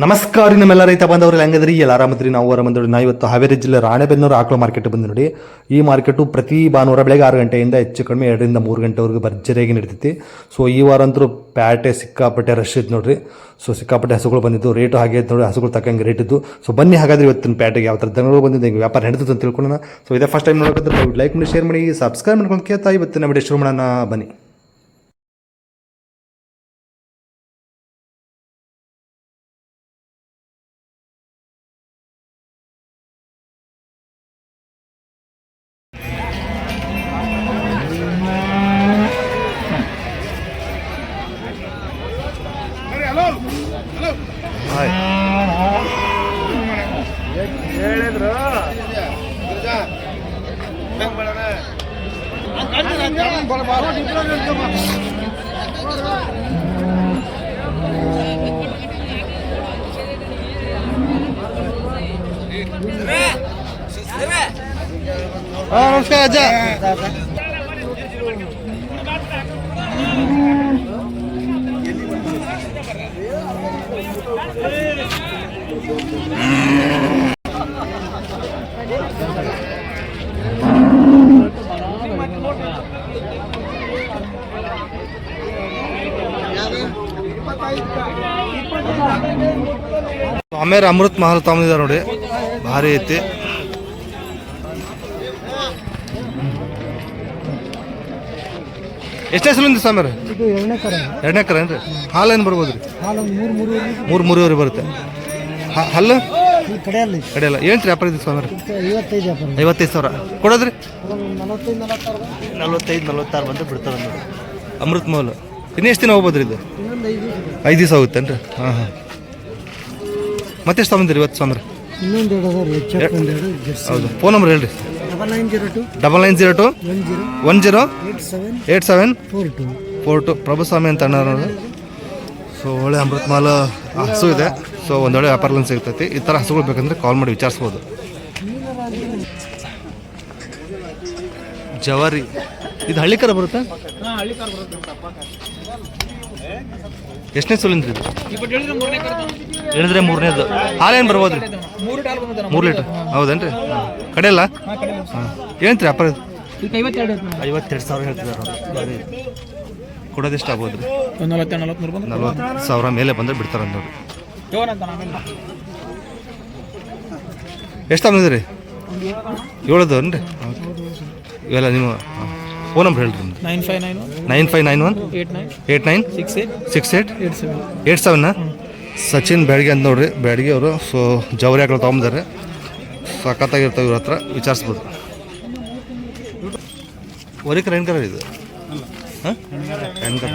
ನಮಸ್ಕಾರ ನಮ್ಮೆಲ್ಲ ರೈತ ಬಾಂಧವರಲ್ಲಿ ಹೆಂಗದ್ರಿ ಎಲ್ಲ ಆರಾಮದ್ರಿ. ನಾವು ಆರಾಮದ್ರಿ. ನಾವು ಇವತ್ತು ಹಾವೇರಿ ಜಿಲ್ಲೆ ರಾಣೆಬೆನ್ನೂರು ಆಕಳ ಮಾರ್ಕೆಟ್ ಬಂದು ನೋಡಿ. ಈ ಮಾರ್ಕೆಟು ಪ್ರತಿ ಭಾನುವಾರ ಬೆಳಗ್ಗೆ 6 ಗಂಟೆಯಿಂದ ಹೆಚ್ಚು ಕಡಿಮೆ 2 ರಿಂದ 3 ಗಂಟೆವರೆಗೂ ಭರ್ಜರಿಯಾಗಿ ನಡೀತೈತಿ. ಸೊ ಈ ವಾರ ಅಂತೂ ಪ್ಯಾಟೆ ಸಿಕ್ಕಾಪಟ್ಟೆ ರಶ್ ಇತ್ತು ನೋಡ್ರಿ. ಸೊ ಸಿಕ್ಕಾಪಟ್ಟೆ ಹಸುಗಳು ಬಂದಿದ್ದು, ರೇಟು ಹಾಗೆ ನೋಡಿ, ಹಸುಗಳು ತಕ್ಕಂಗೆ ರೇಟ್ ಇದ್ದು. ಸೊ ಬನ್ನಿ ಹಾಗಾದ್ರೆ ಇವತ್ತಿನ ಪ್ಯಾಟೆಗೆ ಯಾವ ಥರ ದನಗಳು ಬಂದಿದ್ದು, ಹಿಂಗೆ ವ್ಯಾಪಾರ ನಡೆದು ಅಂತ ತಿಳ್ಕೊಳ್ಳೋಣ. ಸೊ ಇದೇ ಫಸ್ಟ್ ಟೈಮ್ ನೋಡೋಕೆ ಲೈಕ್ ಮಾಡಿ, ಶೇರ್ ಮಾಡಿ, ಸಬ್ಸ್ಕ್ರೈಬ್ ಮಾಡ್ಕೊಂಡು ಕೇಳ್ತಾ ಇವತ್ತಿನ ವಿಡಿಯೋ ಶುರು ಮಾಡೋಣ ಬನ್ನಿ. ಹೇಳಿದ್ರು ನಮಸ್ಕಾರ ಅಜ್ಜ. ಆಮೇಲೆ ಅಮೃತ್ ಮಹಲ್ ತಗೊಂಡಿದ್ದಾರೆ ನೋಡಿ, ಭಾರಿ ಐತಿ. ಎಷ್ಟೇ ಸಲ ಸಾಮ್ಯಾರ? ಎರಡನೇ ಕರ ಏನ್ರಿ? ಹಾಲು ಏನು ಬರ್ಬೋದು ರೀ? 3-3.5 ಬರುತ್ತೆ. ಹಲ್ಲು ಕಡೆಯಲ್ಲ ಏನು ರೀ ವ್ಯಾಪಾರ ಇದೆ ಸ್ವಾಮಿ? 55,000 ಕೊಡೋದ್ರಿ? 45-46 ಬಂದು ಬಿಡ್ತಾರೆ ನೋಡಿ. ಅಮೃತ್ ಮಹಲ್ ಇನ್ನೂ ಎಷ್ಟು ದಿನ ಹೋಗ್ಬೋದ್ರಿ ಇದು? 5 ದಿವಸ ಹೋಗುತ್ತೇನ್ರಿ? ಹಾಂ ಹಾಂ. ಮತ್ತೆಷ್ಟು ತಗೊಂಡಿರಿ ಇವತ್ತು ಸ್ವಾಮಿ? ಹೌದು. ಫೋನ್ ನಂಬರ್ ಹೇಳ್ರಿ. 9902 108742 ಪ್ರಭುಸ್ವಾಮಿ ಅಂತ ಅಣ್ಣ. ಸೊ ಒಳ್ಳೆ ಅಮೃತ್ ಮಹಲ್ ಹಸು ಇದೆ. ಸೊ ಒಂದೊಳ್ಳೆ ವ್ಯಾಪಾರ ಸಿಗ್ತೈತಿ. ಈ ಥರ ಹಸುಗಳು ಬೇಕಂದ್ರೆ ಕಾಲ್ ಮಾಡಿ ವಿಚಾರಿಸ್ಬೋದು. ಜವಾರಿ ಇದು ಹಳ್ಳಿಕರ ಬರುತ್ತಾ? ಎಷ್ಟನೇ ಸುಲಿಂದ್ರಿ ಇದು? ಹೇಳಿದ್ರೆ 3ನೇದು. ಹಾಲೇನು ಬರ್ಬೋದು ರೀ? 3 ಲೀಟ್ರ್. ಹೌದೇನ್ರಿ? ಕಡೆಯಲ್ಲ? ಹಾಂ. ಏನಂತ್ರಿ ವ್ಯಾಪಾರ ಇದು? 52,000 ಹೇಳ್ತಿದ್ದಾರೆ. ಕೊಡೋದೆಷ್ಟು ಆಗ್ಬೋದು ರೀ? 40,000 ಮೇಲೆ ಬಂದರೆ ಬಿಡ್ತಾರೆ ನೋಡಿ. ಎಷ್ಟು ತಗೊಂಡಿದ್ರಿ? 7 ಅನ್ರಿ? ಇವೆಲ್ಲ ನಿಮ್ಮ ಫೋನ್ ನಂಬರ್ ಹೇಳ್ರಿ. 9591896867 ಸಚಿನ್ ಬ್ಯಾಡಿಗೆ ಅಂತ ನೋಡ್ರಿ, ಬ್ಯಾಡಿಗೆ ಅವರು. ಸೊ ಜವರಿ ಆಕಳು ತೊಗೊಂಬಂದಾರೆ, ಸಖತ್ತಾಗಿರ್ತಾವೆ. ಇವ್ರ ಹತ್ರ ವಿಚಾರಿಸ್ಬೋದು. ಒರಿಕರ ಹೆಣ್ಕರ ಇದು? ಹಾಂ, ಹೆಣ್ಕರ.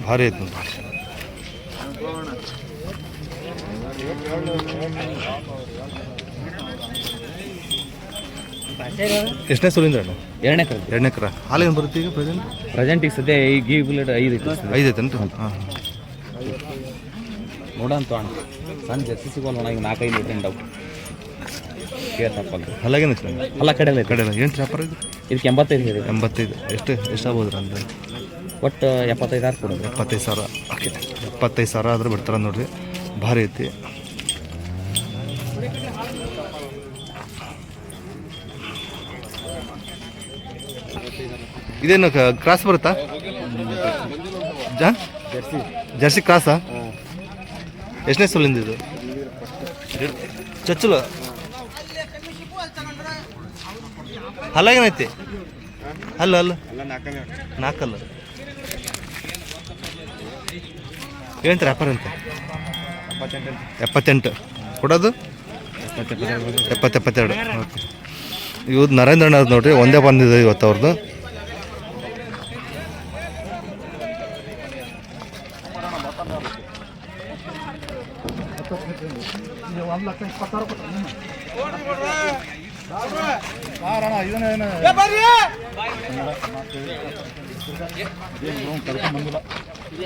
ಭಾರಿ ಐತೆ ನೋಡಿ. ಎಷ್ಟನೇ ಸುಲಿಂದ್ರ? 2ನೇ ಕರ. ಹಾಲು ಏನು ಬರುತ್ತೆ ಈಗ ಪ್ರೆಸೆಂಟ್? ಈಗ ಸದ್ಯ ಈಗ 5 ಐತೇನ್ರಿ? ಹಾಂ. ನೋಡೋಣ ತೋಣ ಸಣ್ಣ ಜರ್ಸಿ ಸಿಗೋಲ್ಲ ನೋಡ. ಈಗ 4-5 ಲೀಟ್ರ್ ಡೌ ಕೇರ್ ತಪ್ಪಲ್ರಿ. ಹಲ್ಲಾಗೇನು ಹಲ್ಲ ಕಡೆಯಲ್ಲ ಏನು ವ್ಯಾಪಾರ ಇದು? ಇದಕ್ಕೆ 85 ಎಷ್ಟು ಆಗ್ಬೋದು ಅಂದ್ರೆ? ಒಟ್ಟು 75,000 ಕೊಡೋದು. 75,000. ಓಕೆ, 75,000 ಆದ್ರೆ ಬಿಡ್ತಾರೆ ನೋಡ್ರಿ. ಭಾರಿ ಐತಿ. ಇದೇನು ಕ್ರಾಸ್ ಬರುತ್ತಾ? ಜರ್ಸಿ ಕ್ರಾಸಾ? ಎಷ್ಟನೇ ಸುಲಿಂದ ಇದು? ಚಚ್ಚಲು ಹಲ್ಲಾಗೇನೈತಿ? ಅಲ್ಲ 4 ಏನಂತ ವ್ಯಾಪಾರ ಅಂತ? 78 ಕೊಡೋದು? 72. ಓಕೆ. ಇವ್ದು ನರೇಂದ್ರ ಅಣ್ಣ ನೋಡ್ರಿ, ಒಂದೇ ಬಂದಿದೆ ಇವತ್ತು ಅವ್ರದ್ದು. ಇದು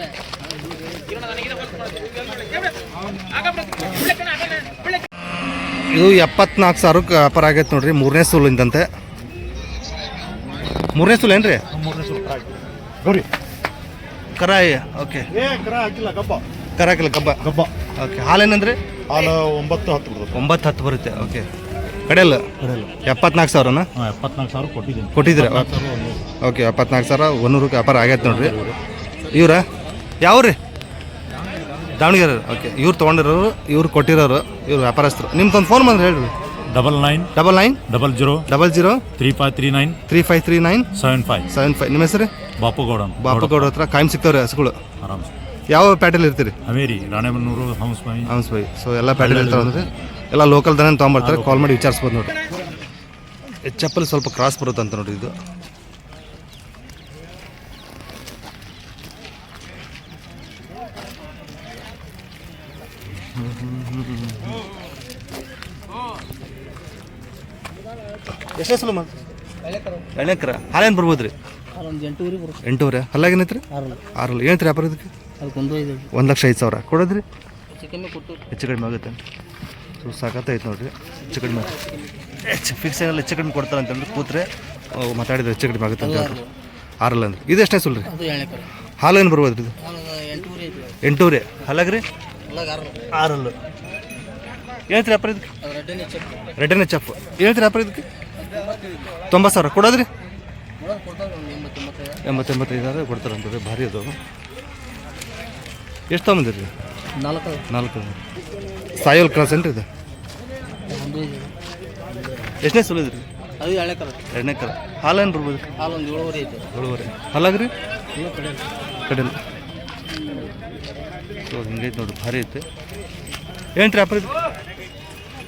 74,000ಕ್ಕೆ ವ್ಯಾಪಾರ ಆಗೈತೆ ನೋಡ್ರಿ. ಮೂರನೇ ಸೂಲಿಂದಂತೆ. ಮೂರನೇ ಸೂಲ್ ಏನ್ರಿ? ಕರಾಯಿ. ಓಕೆ, ಕರ ಹಾಕಿಲ್ಲ ಗಬ್ಬ. ಓಕೆ, ಹಾಲೇನಂದ್ರೆ ಹಾಲು 9-10 ಬರುತ್ತೆ. ಓಕೆ, ಕಡೆಯಲ್ಲ 74,000ನಾ? 74,000 ಕೊಟ್ಟಿದ್ದೀರಾ? ಓಕೆ, 74,100 ವ್ಯಾಪಾರ ಆಗೈತೆ ನೋಡ್ರಿ. ಇವ್ರ ಯಾವ್ರಿ? ದಾವಣಗೆರೆ. ಓಕೆ, ಇವ್ರು ತೊಗೊಂಡಿರೋರು, ಇವ್ರು ಕೊಟ್ಟಿರೋರು, ಇವ್ರು ವ್ಯಾಪಾರಸ್ಥರು. ನಿಮ್ದೊಂದು ಫೋನ್ ಬಂದ್ರೆ ಹೇಳ್ರಿ. 99 00 3539 75. ನಿಮ್ಮ ಹೆಸರು? ಬಾಪುಗೌಡ ಹತ್ರ ಕಾಯಂ ಸಿಗ್ತಾವ್ರಿ ಹಸುಗಳು. ಆರಾಮ್. ಯಾವ ಪ್ಯಾಟೆಲ್ ಇರ್ತೀರಿ? ಅವೇರಿ ರಾಣೆಬೆನ್ನೂರು ಹಂಸಬಾಯಿ. ಸೊ ಎಲ್ಲ ಪ್ಯಾಟೆಲ್ ಇರ್ತಾವೆ ಅಂದ್ರೆ ಎಲ್ಲ ಲೋಕಲ್ ದನ ತೊಗೊಂಬರ್ತಾರೆ. ಕಾಲ್ ಮಾಡಿ ವಿಚಾರಿಸ್ಬೋದು ನೋಡ್ರಿ. ಚಪ್ಪಲಿ ಸ್ವಲ್ಪ ಕ್ರಾಸ್ ಬರುತ್ತೆ ಅಂತ ನೋಡ್ರಿ ಇದು. ಎಷ್ಟೇ ಸಲ ಎಣ್ಣೆಕ್ರ ಹಾಲೇನು ಬರ್ಬೋದ್ರಿ? 8 ಹಲ್ಲಾಗೇನೈತ್ರಿ? 6 ಏನೈತ್ರಿ ವ್ಯಾಪಾರ ಇದಕ್ಕೆ? 1,05,000 ಕೊಡೋದ್ರಿ? ಹೆಚ್ಚು ಕಡಿಮೆ ಆಗುತ್ತೆ. ಸೊ ಸಾಕತ್ತೈತೆ ನೋಡ್ರಿ. ಹೆಚ್ಚು ಕಡಿಮೆ ಫಿಕ್ಸ್ ಆಗಲ್ಲ, ಹೆಚ್ಚು ಕಡಿಮೆ ಕೊಡ್ತಾರೆ ಅಂತಂದ್ರೆ ಕೂತ್ರೆ ಮಾತಾಡಿದ್ರೆ ಹೆಚ್ಚು ಕಡಿಮೆ ಆಗುತ್ತೆ ಅಂತ ಹೇಳ್ರಿ. 6 ಅಂದ್ರೆ ಇದು ಎಷ್ಟೇ ಸುಲ್ರಿ? ಹಾಲು ಏನು ಬರ್ಬೋದ್ರಿ ಇದು? 8 ಹಲ್ಲಾಗ್ರಿ? 6 ಏನೈತ್ರಿ ವ್ಯಾಪಾರ ಇದಕ್ಕೆ? ರೆಡ್ಡನೇ ಚಪ್ಪು ಏನೈತ್ರಿ ವ್ಯಾಪಾರ ಇದಕ್ಕೆ? 90,000 ಕೊಡೋದ್ರಿ? 85,000 ಕೊಡ್ತಾರಂತಂದ್ರೆ ಭಾರಿ ಅದು. ಎಷ್ಟು ತೊಗೊಂಬಂದಿರಿ? 4 ಸಾಯೋಲ್ ಕ್ರಾಸ್ ಏನ್ರಿ ಇದು? ಎಷ್ಟನೇ ಸುಲಿದ್ರಿ? 2ನೇ ಕರ. ಹಾಲೇನು ಬರ್ಬೋದು? 7 ಹಲ್ಲಾಗ್ರಿ? ಕಡೆಲ್ಲ. ಸೊ ಹಿಂಗೈತೆ ನೋಡ್ರಿ, ಭಾರಿ ಐತೆ. ಏನ್ರಿ ವ್ಯಾಪಾರ ಇದು?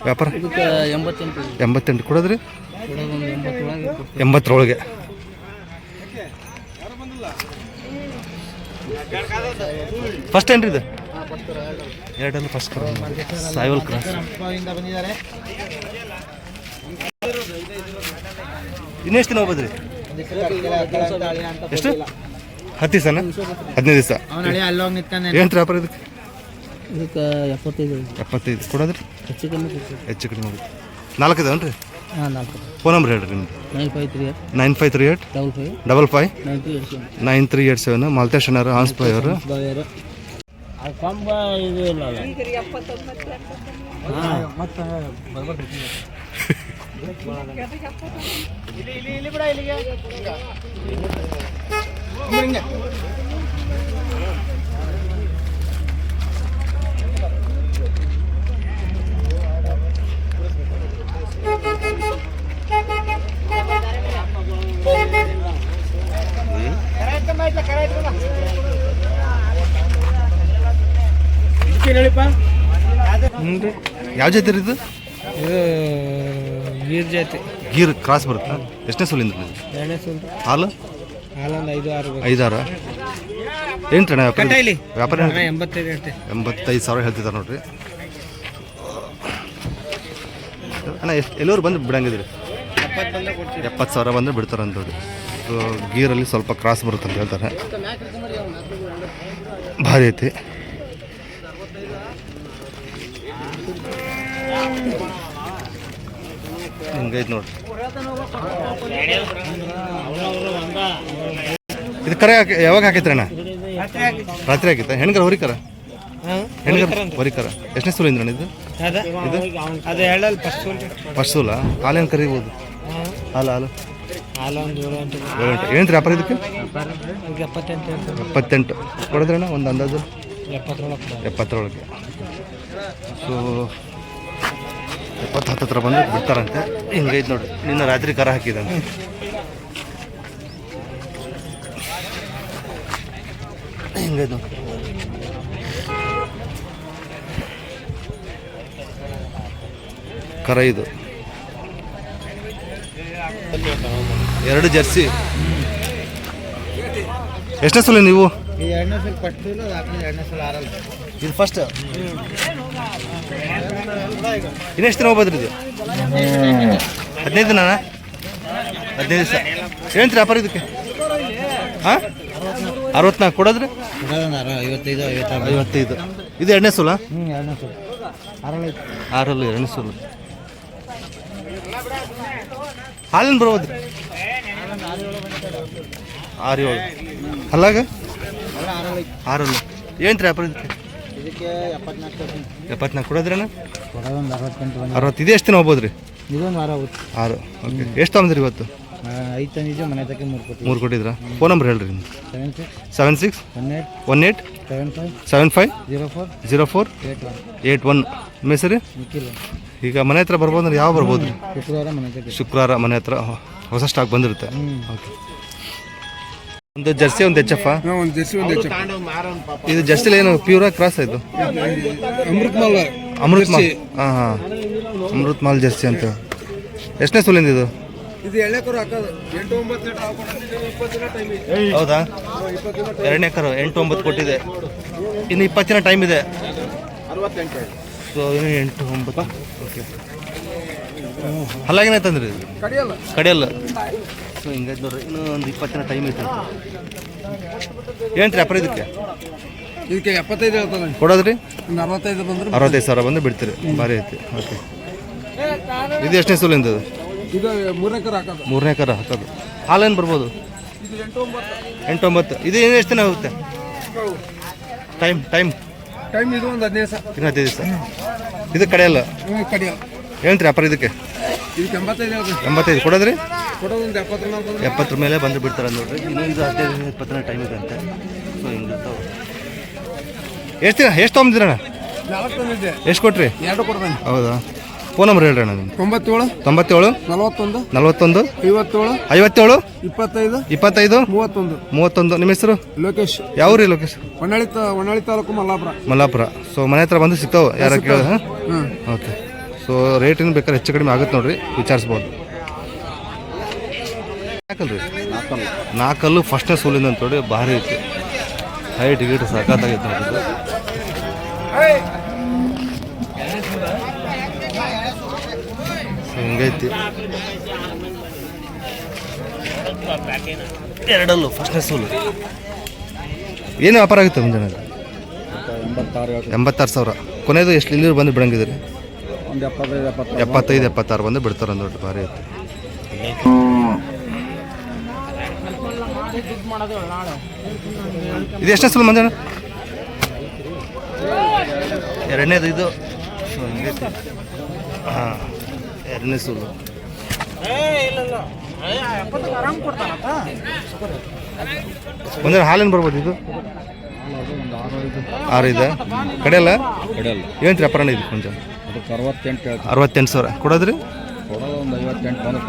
ವ್ಯಾಪಾರ 88 ಕೊಡೋದ್ರಿ? 80 ಫಸ್ಟ್ ಏನ್ರಿ ಇದು? 2 ಫಸ್ಟ್ ಸಾಯವಲ್ ಕ್ರಾಸ್. ಇನ್ನೆಷ್ಟು ದಿನ ಹೋಗ್ಬೋದ್ರಿ? ಎಷ್ಟು? 10 ದಿವಸನ? 15 ದಿವಸ. ಏನ್ರಿ ವ್ಯಾಪಾರ ಇದಕ್ಕೆ? 75 ಕೊಡೋದ್ರಿ? ಹೆಚ್ಚು ಕಡಿಮೆ ಹೋಗುತ್ತೆ. 4 ಇದಾವನ್ರಿ? ಫೋನ್ ನಂಬರ್ ಹೇಳ್ರಿ ನಿಮ್ದು. 9538 55 9387. ಮಾಲ್ತೇಶ್ ಅಣ್ಣಾರು, ಹಾನ್ಸ್ಬಾಯ್ ಅವರು. ಯಾವ ಜಾತಿ ಇದು? ಗೀರ್ ಜಾತಿ. ಗೀರ್ ಕ್ರಾಸ್ ಬರುತ್ತಾ? ಎಷ್ಟನೇ ಸೂಲಿಂದ? ಹಾಲು 5-6 ಏನು ಅಣ್ಣ ವ್ಯಾಪಾರ? 85,000 ಹೇಳ್ತಿದ್ದಾರೆ ನೋಡ್ರಿ ಅಣ್ಣ. ಎಲ್ಲರೂ ಬಂದು ಬಿಡಂಗಿದ್ರಿ? 70,000 ಬಂದರೆ ಬಿಡ್ತಾರಂತ ನೋಡಿ. ಗೀರಲ್ಲಿ ಸ್ವಲ್ಪ ಕ್ರಾಸ್ ಬರುತ್ತೆ ಅಂತ ಹೇಳ್ತಾರೆ. ಭಾರಿ ಐತಿ. ಹಿಂಗೈತೆ ನೋಡ್ರಿ. ಇದು ಕರೆ ಯಾವಾಗ ಹಾಕೈತ್ರಿ ಅಣ್ಣ? ರಾತ್ರಿ ಹಾಕಿತ್ತ? ಹೆಣ್ಗರ ಹೊರಿಕರ? ಹೆಣ್ಗರ ಹೊರಿಕರ. ಎಷ್ಟನೇ ಸೂಲಿಂದ್ರ ಅಣ್ಣ ಇದು? ಫಸ್ಟ್ ಸೂಲ. ಹಾಲೇನು ಕರಿಬೋದು? ಹಾಲು ಏನಂತ್ರಿ ವ್ಯಾಪಾರ ಇದಕ್ಕೆ? 78 ಕೊಡೋದ್ರಣ್ಣ ಒಂದು ಅಂದಾಜು? 70 ಸೊ 70 ಹತ್ರ ಬಂದು ಬಿಡ್ತಾರಂತೆ. ಹಿಂಗೈತೆ ನೋಡ್ರಿ. ನಿನ್ನ ರಾತ್ರಿ ಕರ ಹಾಕಿದಂತೆ. ಹಿಂಗೈತೆ ನೋಡಿ. ಕರ ಇದು 2 ಜರ್ಸಿ. ಎಷ್ಟನೇ ಸಲ ನೀವು? ಇದು ಫಸ್ಟ್. ಇನ್ನೆಷ್ಟು ದಿನ ಹೋಗ್ಬೋದ್ರಿ ಇದು? 15 ದಿನ? 15 ದಿವಸ. ಏನಂತೀರಿ ವ್ಯಾಪಾರ ಇದಕ್ಕೆ? ಹಾಂ 64 ಕೊಡೋದ್ರಿ? 55 55. ಇದು ಎರಡನೇ ಸೂಲ? ಎರಡನೇ ಸಲ ಆರಲ್ಲು ಎರಡನೇ ಸೂಲು. ಹಾಲಿನ ಬರ್ಬೋದು 6-7. ಅಲ್ಲಾಗ ಆರಲ್ಲು ಏನು ರೀ ವ್ಯಾಪಾರ ಇದಕ್ಕೆ? ಇದಕ್ಕೆ 74 ಕೊಡೋದ್ರಣ್ಣ? ಕೊಡೋದೊಂದು 68 60. ಇದು ಎಷ್ಟು ದಿನ ಹೋಗ್ಬೋದು ರೀ? ಇದೊಂದು ವಾರ ಆಗುತ್ತೆ. 6. ಓಕೆ. ಎಷ್ಟು ತೊಗೊಂಡ್ರಿ ಇವತ್ತು? 5 ತಂದಿದ್ದು ಮನೆ ತಕ್ಕೆ 3 ಕೊಟ್ಟು 3 ಕೊಟ್ಟಿದ್ರಾ? ಫೋನ್ ನಂಬರ್ ಹೇಳ್ರಿ ನಿಮ್ದು. 76 18 75 04 81. ನಿಮ್ಮ ಹೆಸರು? ನಿಖಿಲ್. ಈಗ ಮನೆ ಹತ್ರ ಬರ್ಬೋದು ಅಂದ್ರೆ ಯಾವ ಬರ್ಬೋದು ರೀ? ಶುಕ್ರವಾರ ಮನೆ ತಕ್ಕೆ. ಶುಕ್ರವಾರ ಮನೆ ಹತ್ರ ಹೊಸ ಸ್ಟಾಕ್ ಬಂದಿರುತ್ತೆ. ಓಕೆ. ಒಂದು ಜರ್ಸಿ ಒಂದು ಎಚ್ ಎಫ್. ಒಂದು ಜರ್ಸಿ ಒಂದು ಹೆಚ್ಚು. ಇದು ಜರ್ಸಿಲಿ ಏನು ಪ್ಯೂರಾ ಕ್ರಾಸ್ ಆಯಿತು? ಅಮೃತ್ ಮಾಲ್. ಹಾಂ ಹಾಂ, ಅಮೃತ್ ಮಾಲ್ ಜರ್ಸಿ ಅಂತ. ಎಷ್ಟನೇ ಸೂಲಿಂದ ಇದು? ಇದು ಎಣ್ಣೆ ಕರು ಹಾಕೋದು 8-9 ಲೀಟರ್ ಹಾಕೊಂಡು 20 ದಿನ ಟೈಮ್ ಇದೆ. ಹೌದಾ? ಎರಡನೇ ಕರು 8-9 ಕೊಟ್ಟಿದೆ. ಇನ್ನು 20 ದಿನ ಟೈಮ್ ಇದೆ. 68. ಸೊ ಇನ್ನು 8-9. ಓಕೆ. ಹಲ್ಲಾಗಿನ ತಂದ್ರಿ ಇದು? ಕಡಿಯಲ್ಲ. ಕಡೆಯಲ್ಲ. ಸೊ ಹಿಂಗಾಗಿ ನೋಡ್ರಿ ಇನ್ನೂ ಒಂದು 20 ದಿನ ಟೈಮ್ ಐತೆ. ಏನು ರೀ ವ್ಯಾಪಾರ ಇದಕ್ಕೆ? ಇದಕ್ಕೆ 75 ಹೇಳ್ತಾನೆ. ಕೊಡೋದ್ರಿ? ಒಂದು 65 ಬಂದ್ರೆ 65,000 ಬಂದು ಬಿಡ್ತೀರಿ. ಭಾರಿ ಐತಿ. ಓಕೆ. ಇದು ಎಷ್ಟನೇ ಸೂಲಿಂದ ಇದು? ಇದು 3 ಎಕರೆ ಹಾಕೋದು. 3ನೇ ಕರ ಹಾಕೋದು. ಹಾಲೇನು ಬರ್ಬೋದು? ಇದು 8-9. 8-9. ಇದು ಏನು ಎಷ್ಟು ದಿನ ಹೋಗುತ್ತೆ ಟೈಮ್? ಟೈಮ್ ಇದು ಒಂದು 15 ಸಾವಿರ. ಇನ್ನು 15 ದಿವಸ. ಇದು ಕಡೆಯಲ್ಲ. ಕಡಿಯಲ್ಲ. ಏನು ರೀ ವ್ಯಾಪಾರ ಇದಕ್ಕೆ? ಇದಕ್ಕೆ 85 ಹೇಳ್ತಾನೆ. 85 ಕೊಡೋದ್ರಿ? ಕೊಡೋದು ಒಂದು 70 70 ಮೇಲೆ ಬಂದು ಬಿಡ್ತಾರೆ ನೋಡ್ರಿ. ಇನ್ನೊಂದು 15-20 ದಿನ ಟೈಮ್ ಇದೆ ಅಂತೆ. ಸೊ ಹಿಂಗಿರ್ತಾವೆ. ಎಷ್ಟು ತೊಗೊಂಡಿದ್ರಣ್ಣ? 4 ತಂದಿದ್ದೆ. ಎಷ್ಟು ಕೊಟ್ರಿ? 2 ಕೊಡ್ತಾನೆ. ಹೌದಾ? ಫೋನ್ ನಂಬರ್ ಹೇಳ್ರಿ ಅಣ್ಣ ನಿಮ್ದು. 97 97 41 41 57 57 25 25 31. 31. ನಿಮ್ಮ ಹೆಸರು? ಲೋಕೇಶ್. ಯಾವ ರೀ ಲೊಕೇಶ್? ಹೊನ್ನಾಳಿ ತಾಲೂಕು ಮಲ್ಲಾಪುರ. ಮಲ್ಲಾಪುರ. ಸೊ ಮನೆ ಹತ್ರ ಬಂದು ಸಿಗ್ತಾವೆ ಯಾರ ಕೇಳ? ಹಾಂ, ಹ್ಞೂ. ಓಕೆ. ಸೊ ರೇಟಿನ ಬೇಕಾದ್ರೆ ಹೆಚ್ಚು ಕಡಿಮೆ ಆಗುತ್ತೆ ನೋಡ್ರಿ, ವಿಚಾರಿಸ್ಬೋದು. ನಾಲ್ಕಲ್ರಿ? 4 ಫಸ್ಟ್ನೇ ಸೂಲಿಂದ ಅಂತ ನೋಡಿ, ಭಾರಿ ಐತಿ. ಹೈಟ್ ಗೀಟ್ ಸಾಕಾಗೈತೆ ನೋಡಿದ್ದು. ಹಿಂಗೈತಿ. 2 ಫಸ್ಟ್ನೇ ಸೂಲು. ಏನು ವ್ಯಾಪಾರ ಆಗುತ್ತೆ ಮುಂಜಾನೆ? 86,000. ಕೊನೆಯದು ಎಷ್ಟು ಇಲ್ಲಿ ಬಂದು ಬಿಡಂಗಿದ್ರಿ? ಒಂದು 75-76 ಬಂದು ಬಿಡ್ತಾರೆ ನೋಡ್ರಿ, ಭಾರಿ ಐತಿ. ಇದು ಎಷ್ಟನೇ ಸೂಲು ಮಂಜಾನ? 2ನೇದು ಇದು. ಸೊ ಹಿಂಗೈತಿ. ಹಾಂ, 2ನೇ ಸೂಲು. ಒಂದ್ರೆ ಹಾಲೇನು ಬರ್ಬೋದು ಇದು? 6 ಇದೆ. ಕಡೆಯಲ್ಲ? ಏನು ರೀ ವ್ಯಾಪಾರ ಇದು ಕೊಂಚ? 68,000 ಕೊಡೋದ್ರಿ?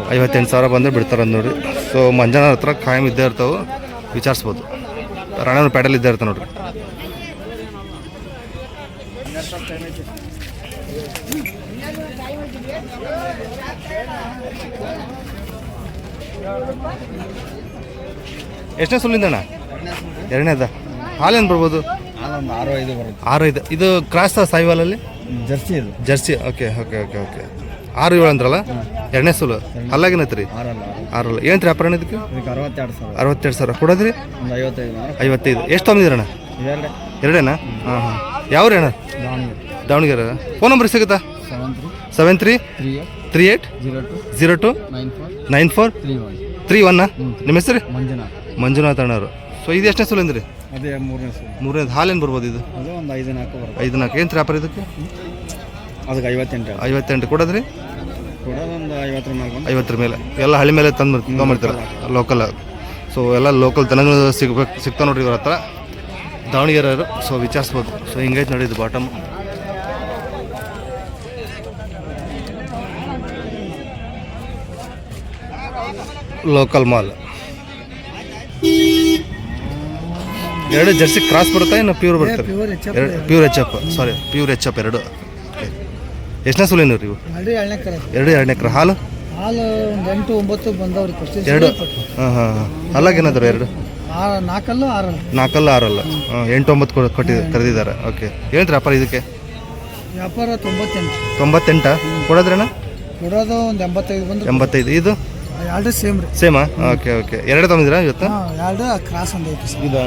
58,000 ಬಂದು ಬಿಡ್ತಾರೆ ನೋಡ್ರಿ. ಸೊ ಮಂಜಾನ ಹತ್ರ ಖಾಯಂ ಇದ್ದೇ ಇರ್ತಾವೆ, ವಿಚಾರಿಸ್ಬೋದು. ರಾಣೇಬೆನ್ನೂರು ಪ್ಯಾಟಲ್ ಇದ್ದೇ ಇರ್ತಾವೆ ನೋಡ್ರಿ. ಎಷ್ಟನೇ ಸೂಲಿಂದ ಅಣ್ಣ? 2ನೇದ. ಹಾಲೇನು ಬರ್ಬೋದು? 6-5 ಬರುತ್ತೆ. 6-5. ಇದು ಕ್ರಾಸ್ ಸಾಯಿವಾಲಲ್ಲಿ ಜರ್ಸಿ ಇದು. Jersey. Okay okay okay okay. 6-7 ಅಂದ್ರಲ್ಲ? 2ನೇ ಸೂಲು. ಅಲ್ಲಾಗೇನೈತೆ ರೀ? 6. ಏನು ರೀ ವ್ಯಾಪಾರ ಇದಕ್ಕೆ? 62,000 ಕೊಡೋದ್ರಿ? ಒಂದು 55. ಎಷ್ಟು ತೊಗೊಂಡಿದ್ದೀರಣ್ಣ? 2ೇನಾ? ಹಾಂ ಹಾಂ. ಯಾವ್ರಿ ಅಣ್ಣ? ದಾವಣಗೆರೆ. ಫೋನ್ ನಂಬರ್ ಸಿಗುತ್ತಾ? 73 38 02 94 31. ನಿಮ್ಮ ಹೆಸರು? ಮಂಜುನಾಥ್ ಅಣ್ಣವರು. ಸೊ ಇದು ಎಷ್ಟನೇ ಸೂಲು ಅಂದ್ರಿ? ಅದೇ 3ನೇ ಸಲ. 3ನೇದು. ಹಾಲೇನು ಬರ್ಬೋದು ಇದು? ಅದು ಒಂದು 5-4 ಬರುತ್ತೆ. 5-4. ಏನು ವ್ಯಾಪಾರ ಇದಕ್ಕೆ? ಅದಕ್ಕೆ 58. 58 ಕೊಡೋದ್ರಿ? ಕೊಡೋದೊಂದು 50 ಮೇಲೆ ಬಂದು. 50 ಮೇಲೆ. ಎಲ್ಲ ಹಳ್ಳಿ ಮೇಲೆ ತೊಗೊಂಬರ್ತಾರೆ ಲೋಕಲ್. ಸೊ ಎಲ್ಲ ಲೋಕಲ್ ದನಗಳು ಸಿಗ್ತಾವೆ ನೋಡ್ರಿ ಇವ್ರ ಹತ್ರ, ದಾವಣಗೆರೆಯವರು. ಸೊ ವಿಚಾರಿಸ್ಬೋದು. ಸೊ ಹಿಂಗೈತೆ ನೋಡಿ ಇದು bottom. Local mall. 2 jersey cross ಬರುತ್ತಾ ಇನ್ನು ಪ್ಯೂರ್ ಬರ್ತಾರೆ? Pure H F. Sorry, pure H F 2. ಎಷ್ಟನೇ ಸೂಲೇನು ರೀ ಇವು? 2 ಎಕರೆ. ಹಾಲು? ಹಾಲು ಒಂದು 8-9 ಬಂದವ್ರಿ. 2. ಹಾಂ ಹಾಂ ಹಾಂ. ಹಾಲಾಗೇನಾದ್ರು 2? 4 6. 4 6. 8-9 ಕರೆದಿದ್ದಾರೆ. ಓಕೆ. ಏನು ವ್ಯಾಪಾರ ಇದಕ್ಕೆ? ವ್ಯಾಪಾರ 98. 98 ಕೊಡೋದ್ರಣ್ಣ? ಕೊಡೋದು ಒಂದು 85 ಬಂದು. 85. ಇದು ಎರಡು ಸೇಮ್ ರೀ. ಸೇಮಾ? Okay okay. ಎರಡೇ ತೊಗೊಂಡಿದ್ದೀರಾ ಇವತ್ತು? ಎರಡು ಕ್ರಾಸ್ ಒಂದು ಐತಿ ಸರ್. ಇದು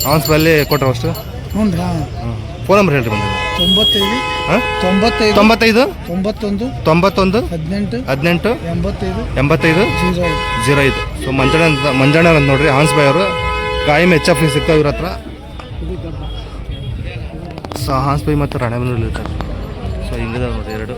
ಅವನ್ಸ್ ಬಲ್ಲಿ ಕೊಟ್ಟರು ಅಷ್ಟು? ಹ್ಞೂ ರೀ. ಫೋನ್ ನಂಬರ್ ಹೇಳ್ರಿ ಬಂದ. 95 ಹಾಂ 95 95 91 91 18 18 85 85 05. ಸೊ ಮಂಜಣ್ಣ ಅಂತ ನೋಡ್ರಿ, ಹಾನ್ಸ್ ಬಾಯ್ ಅವರು ಕಾಯಂ HF ಸಿಗ್ತಾವೆ ಇವ್ರ ಹತ್ರ. ಸೊ ಹಾನ್ಸ್ ಬಾಯ್ ಮತ್ತು ರಾಣೆಬೆನ್ನೂರಲ್ಲಿ ಇರ್ತಾರೆ. ಸೊ ಹಿಂಗದ ನೋಡ್ರಿ ಎರಡು.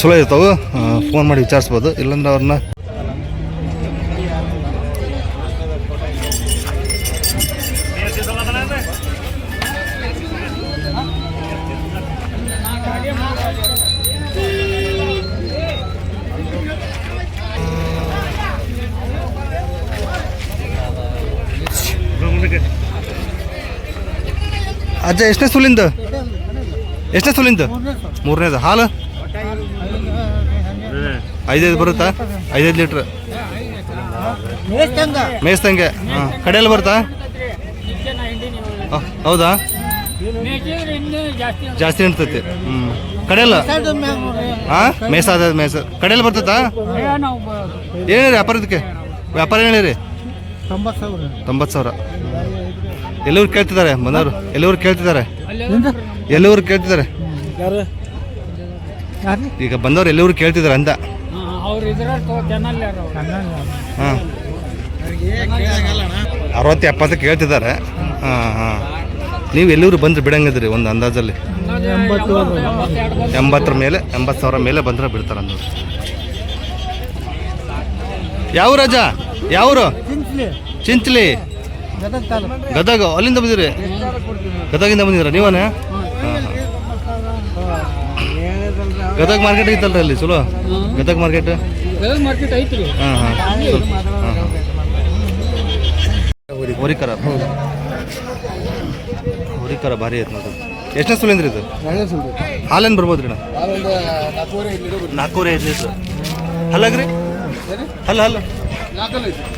ಚಲೋ ಇರ್ತಾವೆ, ಫೋನ್ ಮಾಡಿ ವಿಚಾರಿಸ್ಬೋದು. ಇಲ್ಲಾಂದ್ರೆ ಅವ್ರನ್ನ ಅಜ್ಜ ಎಷ್ಟನೇ ಸುಲಿಂದ? ಎಷ್ಟನೇ ಸುಲಿಂದ? ಮೂರನೇದು. ಹಾಲು 5 ಬರುತ್ತಾ? 5 ಲೀಟ್ರ್ ಮೇಯ್ಸ್ತಂಗೆ. ಹಾಂ, ಕಡೆಯಲ್ಲಿ ಬರುತ್ತಾ? ಹೌದಾ? ಜಾಸ್ತಿ ಇರ್ತೈತಿ. ಕಡೆಯಲ್ಲ? ಹಾಂ, ಮೇಯ್ಸಾದ ಮೇಯ್ಸ ಕಡೆಯಲ್ಲಿ ಬರ್ತೈತಾ? ಏನಿರಿ ವ್ಯಾಪಾರ? ಇದಕ್ಕೆ ವ್ಯಾಪಾರ ಹೇಳಿರಿ? 90,000. ಎಲ್ಲೂರು ಕೇಳ್ತಿದ್ದಾರೆ ಬಂದವರು? ಎಲ್ಲೂರು ಕೇಳ್ತಿದ್ದಾರೆ? ಎಲ್ಲೂರು ಕೇಳ್ತಿದ್ದಾರೆ? ಈಗ ಬಂದವ್ರು ಎಲ್ಲೂರು ಕೇಳ್ತಿದ್ದಾರೆ ಅಂತ. ಹಾಂ, 60-70 ಕೇಳ್ತಿದ್ದಾರೆ. ಹಾಂ ಹಾಂ. ನೀವು ಎಲ್ಲೂರು ಬಂದ್ರೆ ಬಿಡಂಗಿದ್ರಿ ಒಂದು ಅಂದಾಜಲ್ಲಿ? 80 ಮೇಲೆ 80,000 ಮೇಲೆ ಬಂದ್ರೆ ಬಿಡ್ತಾರೆ ಅಂದ್ರು. ಯಾವ ರಾಜ? ಯಾವರು? ಚಿಂಚಲಿ. ಗದಗ. ಅಲ್ಲಿಂದ ಬಂದಿರಿ? ಗದಗಿಂದ ಬಂದಿದ್ದೀರಾ ನೀವನೇ? ಗದಗ ಮಾರ್ಕೆಟ್ ಐತಲ್ರಿ ಅಲ್ಲಿ? ಚಲೋ ಗದಗ ಮಾರ್ಕೆಟ್. ಹಾಂ ಹಾಂ. ಹೋರಿಕರ. ಹೋರಿಕರ ಭಾರಿ ಐತೆ ನೋಡ್ರಿ. ಎಷ್ಟನೇ ಸುಲಿಂದ್ರಿ ಇದು? ಹಾಲೇನು ಬರ್ಬೋದು ರೀ? 4.5 ಲೀಟ್ರ್. ಹಲ್ಲಾಗ್ರಿ? ಹಲ್ಲು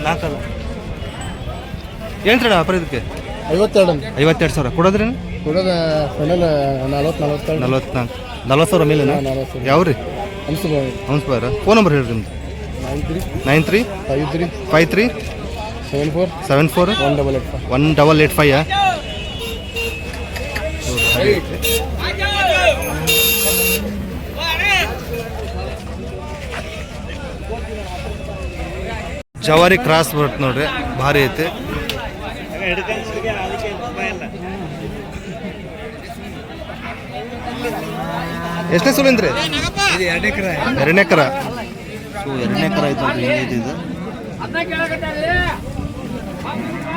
4 ಏನ್ರಿ ವ್ಯಾಪಾರ ಇದಕ್ಕೆ? 52,000 ಕೊಡೋದ್ರಿ? ಕೊಡೋದು ಫೈನಲ್ 40,000 ಮೇಲೆ. ಯಾವ್ರಿ? ಹಂಸ್ಬಾರ. ಫೋನ್ ನಂಬರ್ ಹೇಳ್ರಿ ನಿಮ್ದು? 93 53 74 1885. ಜವಾರಿ ಕ್ರಾಸ್ ಬರುತ್ತೆ ನೋಡ್ರಿ, ಭಾರಿ ಐತಿ. ಎಷ್ಟನೇ ಸುಲಿಂದ್ರಿ? 2 ಎಕರೆ. 2 ಎಕರೆ. ಸೊ 2 ಎಕರೆ ಆಯ್ತು ನೋಡ್ರಿ. ಹಿಂಗೈತಿ ಇದು.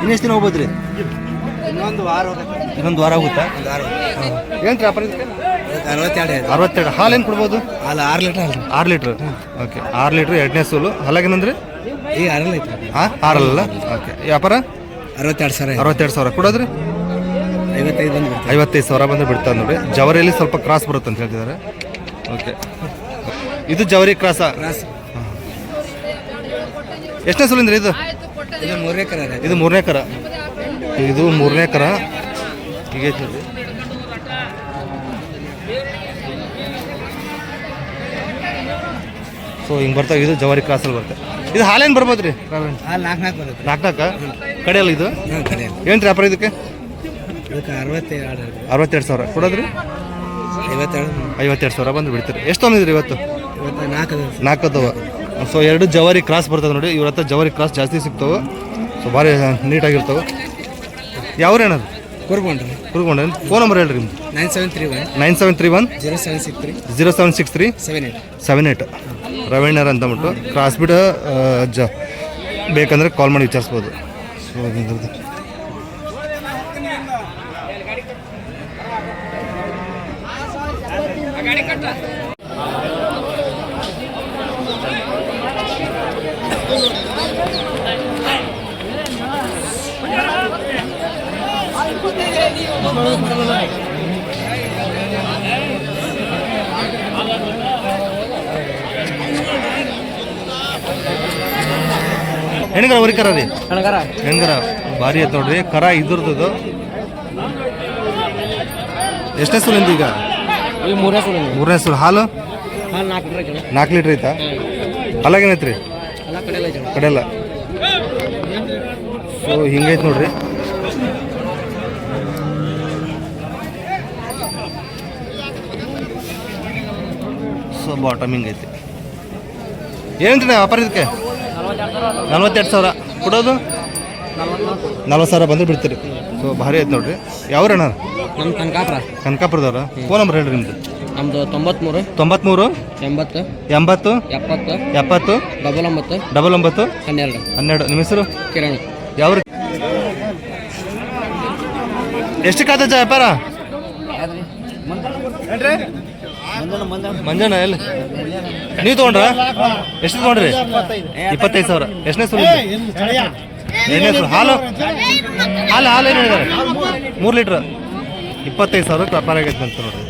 ಇನ್ನೆಷ್ಟು ದಿನ ಹೋಗ್ಬೋದ್ರಿ? ಇನ್ನೊಂದು ವಾರ ಆಗುತ್ತಾ? ಏನು ವ್ಯಾಪಾರ ಇದಕ್ಕೆ? 62. ಹಾಲು ಏನು ಕೊಡ್ಬೋದು? ಹಾಲು 6 ಲೀಟ್ರ್. 6 ಲೀಟ್ರ್. ಓಕೆ, 6 ಲೀಟ್ರ್ 2ನೇ ಸೂಲು. ಹಾಲಾಗೇನಂದ್ರಿ? ಈಗ 6 ಲೀಟ್ರ್. ಹಾಂ, 6 ಅಲ್ಲ. ಓಕೆ. ವ್ಯಾಪಾರ 62,000. ಕೊಡೋದ್ರಿ? 55,000 ಬಂದು ಬಿಡ್ತಾರೆ ನೋಡಿ. ಜವರಿಯಲ್ಲಿ ಸ್ವಲ್ಪ ಕ್ರಾಸ್ ಬರುತ್ತೆ ಅಂತ ಹೇಳ್ತಿದ್ದಾರೆ. ಓಕೆ, ಇದು ಜವರಿ ಕ್ರಾಸಾ? ಎಷ್ಟನೇ ಸುಲಿಂದ್ರಿ ಇದು? ಇದು 3 ಎಕರೆ. ಇದು 3ನೇ ಕರ. ಇದು 3ನೇ ಕರ. ಹೀಗೈತೆ ನೋಡಿ. ಸೊ ಹಿಂಗೆ ಬರ್ತಾವೆ. ಇದು ಜವಾರಿ ಕ್ರಾಸಲ್ಲಿ ಬರುತ್ತೆ. ಇದು ಹಾಲೇನು ಬರ್ಬೋದು ರೀ? 4 ಕಡೆಯಲ್ಲ ಇದು? ಏನು ರೀ ವ್ಯಾಪಾರ ಇದಕ್ಕೆ? 62,000 ಕೊಡೋದ್ರಿ? 52,000 ಬಂದು ಬಿಡ್ತೀರಿ. ಎಷ್ಟು ತೊಗೊಂಡಿದ್ರಿ ಇವತ್ತು? 4 ಅದಾವ. ಸೊ 2 ಜವಾರಿ ಕ್ರಾಸ್ ಬರ್ತದೆ ನೋಡಿ. ಇವ್ರ ಹತ್ರ ಜವಾರಿ ಕ್ರಾಸ್ ಜಾಸ್ತಿ ಸಿಗ್ತಾವೆ. ಸೊ ಭಾರಿ ನೀಟಾಗಿರ್ತವೆ. ಯಾವ್ರು ಏನದು? ಕುರ್ಕೊಂಡ್ರೆ. ಫೋನ್ ನಂಬರ್ ಹೇಳ್ರಿ ನಿಮ್ದು? 9731 0763 78. ರವೀಣರ್ ಅಂತ ಅಂದ್ಬಿಟ್ಟು ಕ್ರಾಸ್ ಬಿಟ್ಟು ಬೇಕಂದ್ರೆ ಕಾಲ್ ಮಾಡಿ ವಿಚಾರಿಸ್ಬೋದು. ಸೊ ಹೆಣ್ಗರ ಹೊರಿ ಕರ ರೀ ಕಣಗಾರ ಹೆಣ್ಗರ ಭಾರಿ ಐತೆ ನೋಡ್ರಿ ಕರ ಇದ್ರದ್ದು ಎಷ್ಟನೇ ಸೂಲಿಂದ ಈಗ ಈಗ ಮೂರನೇ ಸುಳ್ಳು ಮೂರನೇ ಸೂಲು ಹಾಲು ಹಾಲು 4 ಲೀಟ್ರ್ 4 ಲೀಟ್ರ್ ಐತಾ ಹಾಲಾಗೇನೈತ್ರಿ ಎಲ್ಲ ಕಡೆಯಲ್ಲ ಐತೆ ಕಡೆಯಲ್ಲ ಸೊ ಹಿಂಗೈತೆ ನೋಡ್ರಿ ಸೊ ಬಾಟಮ್ ಹಿಂಗೈತಿ ಏನ್ರಿ ವ್ಯಾಪಾರ ಇದಕ್ಕೆ 42,000 ಕೊಡೋದು 40,000 ಬಂದು ಬಿಡ್ತೀರಿ ಸೊ ಭಾರಿ ಐತೆ ನೋಡ್ರಿ ಯಾವ್ರಣ್ಣ ನಮ್ಮ ಕನಕಾಪುರ ಕನಕಾಪುರದವ್ರ ಫೋನ್ ನಂಬರ್ ಹೇಳ್ರಿ ನಿಮ್ದು ನಮ್ಮದು 93 93 80 80 70 70 99 99 12 12 ನಿಮ್ಮ ಹೆಸರು ಕಿರಣ್ ಯಾವ ಎಷ್ಟಕ್ಕಾದ ವ್ಯಾಪಾರ ಮಂಜಣ್ಣ ಎಲ್ಲಿ ನೀವು ತೊಗೊಂಡ್ರ ಎಷ್ಟು ತೊಗೊಂಡ್ರಿ 25,000 ಎಷ್ಟನೇ ಸುಳ್ಳು ಎರಡನೇ ಸುಳ್ಳು ಹಾಲು ಹಾಲು ಹಾಲು ಏನು ಹೇಳಿದಾರೆ 3 ಲೀಟ್ರ್ 25,000 ವ್ಯಾಪಾರ ಆಗೈತೆ ಅಂತ ನೋಡ್ರಿ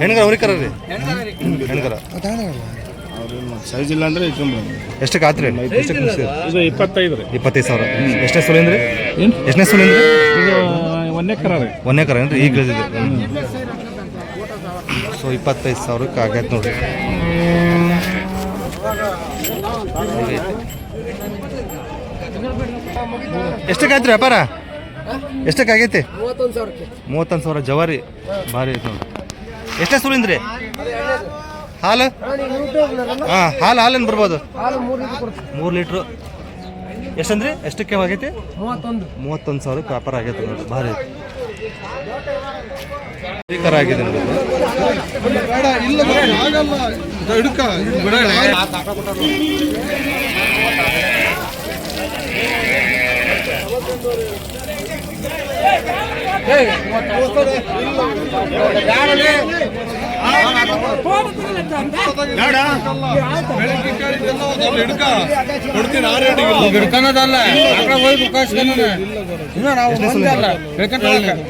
ಹೆಣ್ಗರ ಹುರಿಕರ ರೀ ಹೆಣ್ಗರ ಸೈಜ್ ಇಲ್ಲ ಅಂದ್ರೆ ಎಷ್ಟಕ್ಕೆ ಆತ್ರಿ ಎಷ್ಟಕ್ಕೆ ಮುಗಿಸಿದ್ರಿ ಇದು 25 25,000 ಎಷ್ಟನೇ ಸುಳಿಂದ್ರಿ ಎಷ್ಟನೇ ಸುಳಿಂದ್ರಿ ಇದು 1 ಎಕರೆ ರೀ 1 ಎಕರೆ ಏನ್ರಿ ಈಗ ಇಳಿದಿದೆ ಸೊ 25,000 ಆಗೈತೆ ನೋಡ್ರಿ ಎಷ್ಟಕ್ಕೆ ಆಯ್ತು ವ್ಯಾಪಾರ ಎಷ್ಟಕ್ಕೆ ಆಗೈತಿ 31,000 ಜವಾರಿ ಭಾರಿ ಐತೆ ನೋಡಿ ಎಷ್ಟೇ ಸುಳಿಂದ್ರಿ ಹಾಲು ಹಾಂ ಹಾಲೇನು ಬರ್ಬೋದು 3 ಲೀಟ್ರು ಎಷ್ಟಂದ್ರಿ ಎಷ್ಟಕ್ಕೆ ಆಗೈತಿ 31,000 ವ್ಯಾಪಾರ ಆಗೈತೆ ನೋಡಿ ಭಾರಿ ಕರ ಆಗಿದೆ ನೋಡಿ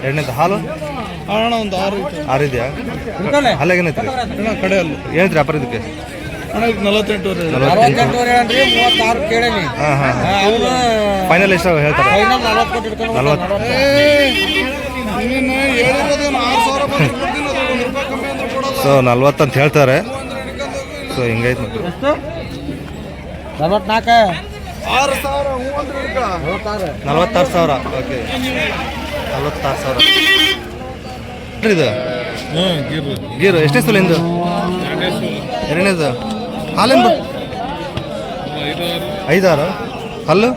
ಎರಡನೇದು ಹಾಲು ಒಂದು 6 ಇದೆಯಾ ಹಾಲಾಗೇನೈತ್ರಿ ಕಡೆಯಲ್ಲಿ ಏನೈತ್ರಿ ವ್ಯಾಪಾರ ಇದಕ್ಕೆ 48 ಹಾಂ ಹಾಂ ಫೈನಲ್ ಎಷ್ಟು ಹೇಳ್ತಾರೆ 40 ಸೊ 40 ಅಂತ ಹೇಳ್ತಾರೆ ಸೊ ಹಿಂಗೈತೆ ನೋಡ್ರಿ 46,000 ಓಕೆ 46,000 ಇದು ಗೀರು ಎಷ್ಟನೇ ಸುಲಿಂದು ಎರಡನೇದು ಹಾಲೇನು 5-6 ಹಲ್ಲು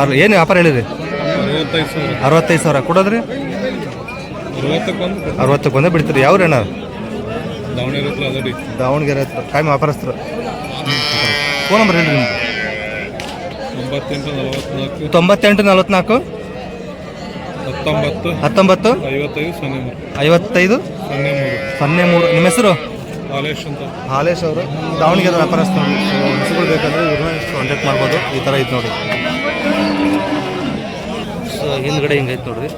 6 ಏನು ವ್ಯಾಪಾರ ಹೇಳಿರಿ 65,000 ಕೊಡೋದ್ರಿ 60ಕ್ಕೆ ಬಂದೇ ಬಿಡ್ತೀರಿ ಯಾವ್ರಿ ಅಣ್ಣ ದಾವಣಗೆರೆ ಹತ್ರ ಕಾಯಂ ವ್ಯಾಪಾರಸ್ಥರು ಫೋನ್ ನಂಬರ್ ಹೇಳ್ರಿ ನಿಮ್ದು 98 44 19 55 03 ನಿಮ್ಮ ಹೆಸರು ಹಾಲೇಶ್ ಅವರು ದಾವಣಗೆರೆ ವ್ಯಾಪಾರಸ್ಥರು ಹೆಸರುಗಳು ಬೇಕಾದರೆ ಇವ್ರನ್ನ ಕಾಂಟ್ಯಾಕ್ಟ್ ಮಾಡ್ಬೋದು ಈ ಥರ ಐತೆ ನೋಡಿ ಸೊ ಹಿಂದ್ಗಡೆ ಹಿಂಗೈತೆ ನೋಡ್ರಿ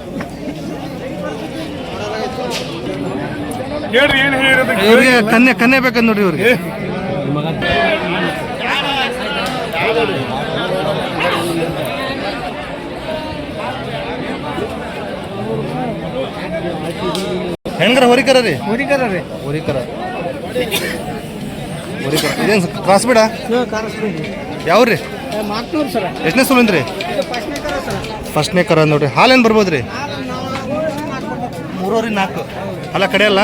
ಇವ್ರಿಗೆ ಕನ್ಯೆ ಬೇಕಂತ ನೋಡ್ರಿ ಇವ್ರಿಗೆ ಹೆಣ್ಗರ ಹೊರಿಕರ ರೀ ಹೊರಿಕರ ಇದೇನು ಕ್ರಾಸ್ ಬಿಡ ಯಾವ್ರಿ ಎಷ್ಟನೇ ಸುಲಿಂದ್ರಿ ಫಸ್ಟ್ನೇ ಕರ ನೋಡ್ರಿ ಹಾಲೇನು ಬರ್ಬೋದ್ರಿ 3-4 ಅಲ್ಲ ಕಡೆ ಅಲ್ಲ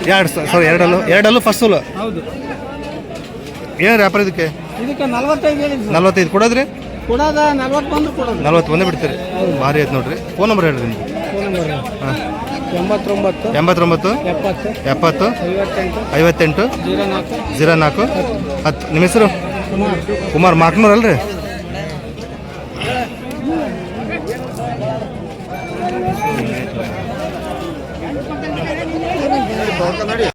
2 ಫಸ್ಟ್ ಸುಲು ಏನು ವ್ಯಾಪಾರ ಇದಕ್ಕೆ 45 ಕೊಡೋದ್ರಿ 40 ಬಂದೇ ಬಿಡ್ತೀರಿ ಭಾರಿ ಆಯ್ತು ನೋಡ್ರಿ ಫೋನ್ ನಂಬರ್ ಹೇಳ್ರಿ ನಿಮ್ದು ಹಾಂ 89 70 58 04 10 ನಿಮ್ಮ ಹೆಸರು ಕುಮಾರ್ ಮಾಕ್ನೂರ್ ಅಲ್ರಿ